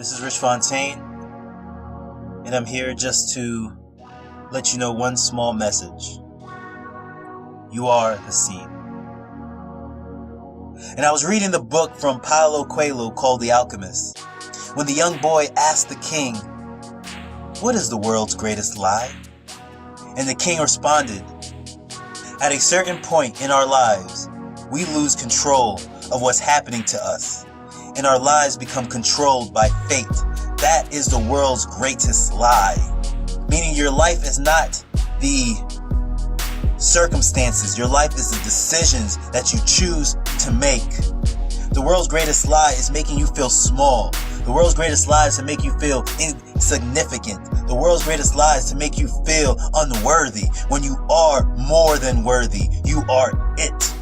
This is Fontaine, and I'm here just to let you know one small message. You are the seed. And I was reading the book from Paulo Coelho called The Alchemist, when the young boy asked the king, "What is the world's greatest lie?" And the king responded, "At a certain point in our lives, we lose control of what's happening to us, and our lives become controlled by fate. That is the world's greatest lie." Meaning your life is not the circumstances. Your life is the decisions that you choose to make. The world's greatest lie is making you feel small. The world's greatest lie is to make you feel insignificant. The world's greatest lie is to make you feel unworthy when you are more than worthy. You are it.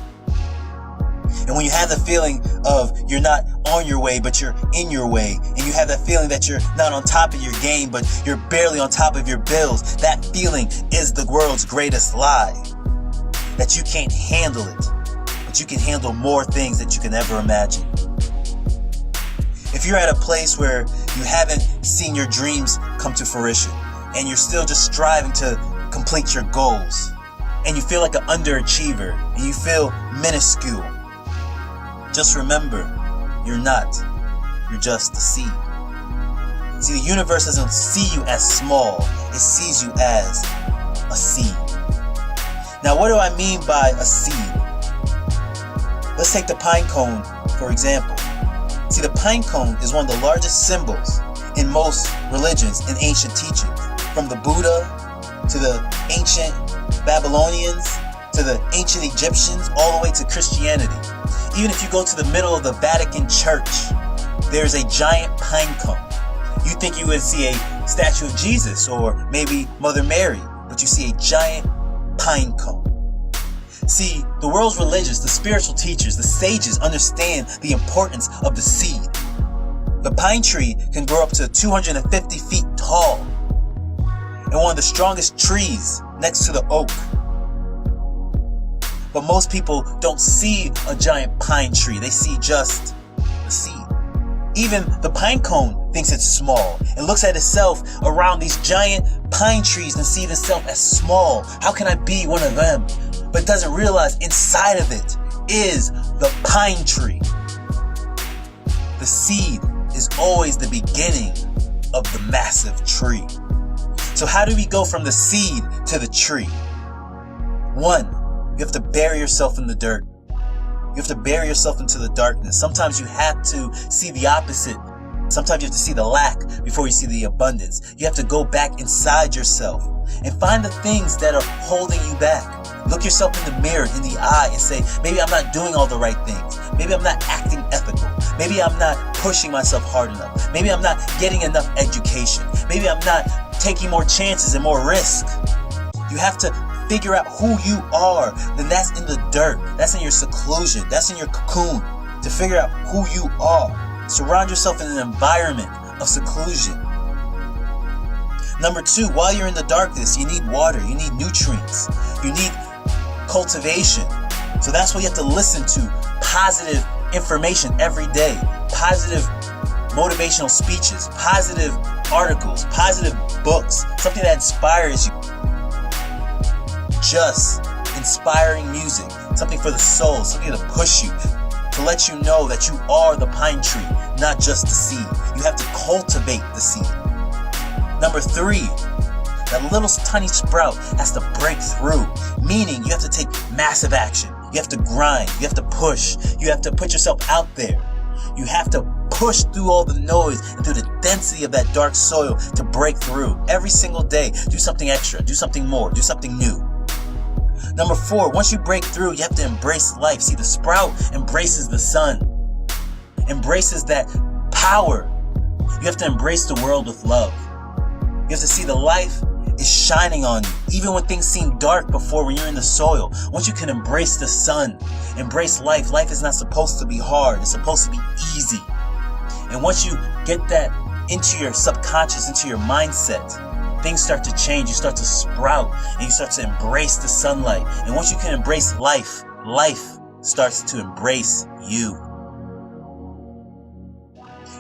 And when you have the feeling of you're not on your way, but you're in your way, and you have that feeling that you're not on top of your game, but you're barely on top of your bills, that feeling is the world's greatest lie. That you can't handle it, but you can handle more things that you can ever imagine. If you're at a place where you haven't seen your dreams come to fruition, and you're still just striving to complete your goals, and you feel like an underachiever, and you feel minuscule, just remember, you're not. You're just a seed. See, the universe doesn't see you as small. It sees you as a seed. Now, what do I mean by a seed? Let's take the pine cone, for example. See, the pine cone is one of the largest symbols in most religions and ancient teachings. From the Buddha to the ancient Babylonians to the ancient Egyptians, all the way to Christianity. Even if you go to the middle of the Vatican Church, there's a giant pine cone. You think you would see a statue of Jesus or maybe Mother Mary, but you see a giant pine cone. See, the world's religious, the spiritual teachers, the sages understand the importance of the seed. The pine tree can grow up to 250 feet tall, and one of the strongest trees next to the oak. But most people don't see a giant pine tree. They see just the seed. Even the pine cone thinks it's small and looks at itself around these giant pine trees and sees itself as small. How can I be one of them? But doesn't realize inside of it is the pine tree. The seed is always the beginning of the massive tree. So how do we go from the seed to the tree? One, you have to bury yourself in the dirt. You have to bury yourself into the darkness. Sometimes you have to see the opposite. Sometimes you have to see the lack before you see the abundance. You have to go back inside yourself and find the things that are holding you back. Look yourself in the mirror, in the eye, and say, maybe I'm not doing all the right things. Maybe I'm not acting ethical. Maybe I'm not pushing myself hard enough. Maybe I'm not getting enough education. Maybe I'm not taking more chances and more risk. You have to figure out who you are. Then that's in the dirt. That's in your seclusion. That's in your cocoon. To figure out who you are. Surround yourself in an environment of seclusion. Number two, while you're in the darkness, you need water. You need nutrients. You need cultivation. So that's why you have to listen to positive information every day. Positive motivational speeches. Positive articles. Positive books. Something that inspires you. Just inspiring music, something for the soul, something to push you, to let you know that you are the pine tree, not just the seed. You have to cultivate the seed. Number three, that little tiny sprout has to break through, meaning you have to take massive action. You have to grind, you have to push, you have to put yourself out there. You have to push through all the noise and through the density of that dark soil to break through. Every single day, do something extra, do something more, do something new. Number four, once you break through, you have to embrace life. See, the sprout embraces the sun, embraces that power. You have to embrace the world with love. You have to see the life is shining on you, even when things seem dark before when you're in the soil. Once you can embrace the sun, embrace life, life is not supposed to be hard. It's supposed to be easy. And once you get that into your subconscious, into your mindset, things start to change. You start to sprout and you start to embrace the sunlight. And once you can embrace life, life starts to embrace you.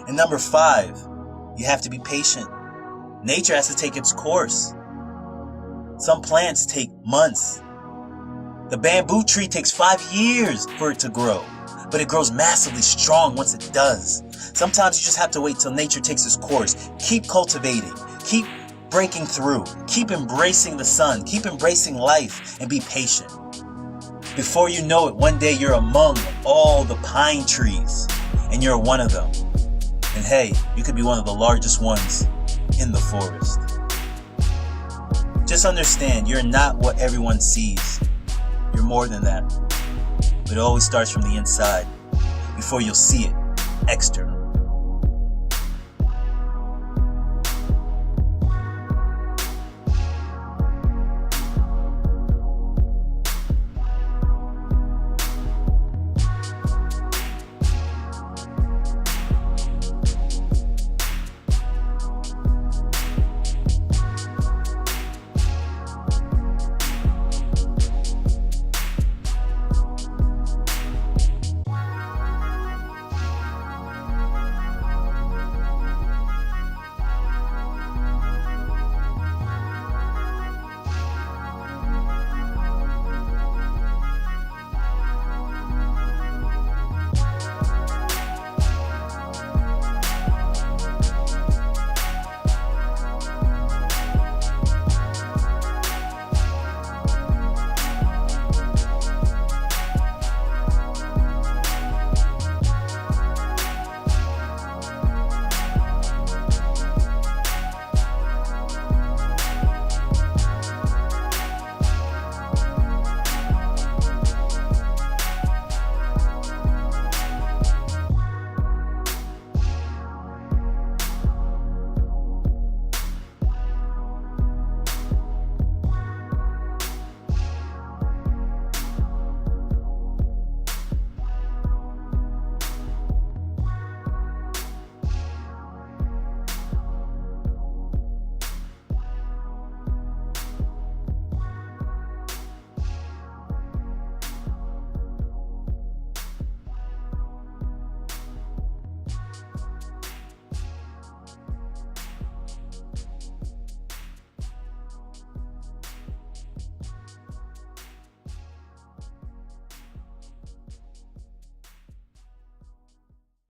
And number five, You have to be patient. Nature has to take its course. Some plants take months. The bamboo tree takes 5 years for it to grow, but it grows massively strong once it does. Sometimes you just have to wait till nature takes its course. Keep cultivating. Keep breaking through. Keep embracing the sun. Keep embracing life and be patient. Before you know it, one day you're among all the pine trees and you're one of them. And hey, you could be one of the largest ones in the forest. Just understand, you're not what everyone sees. You're more than that. But it always starts from the inside before you'll see it externally.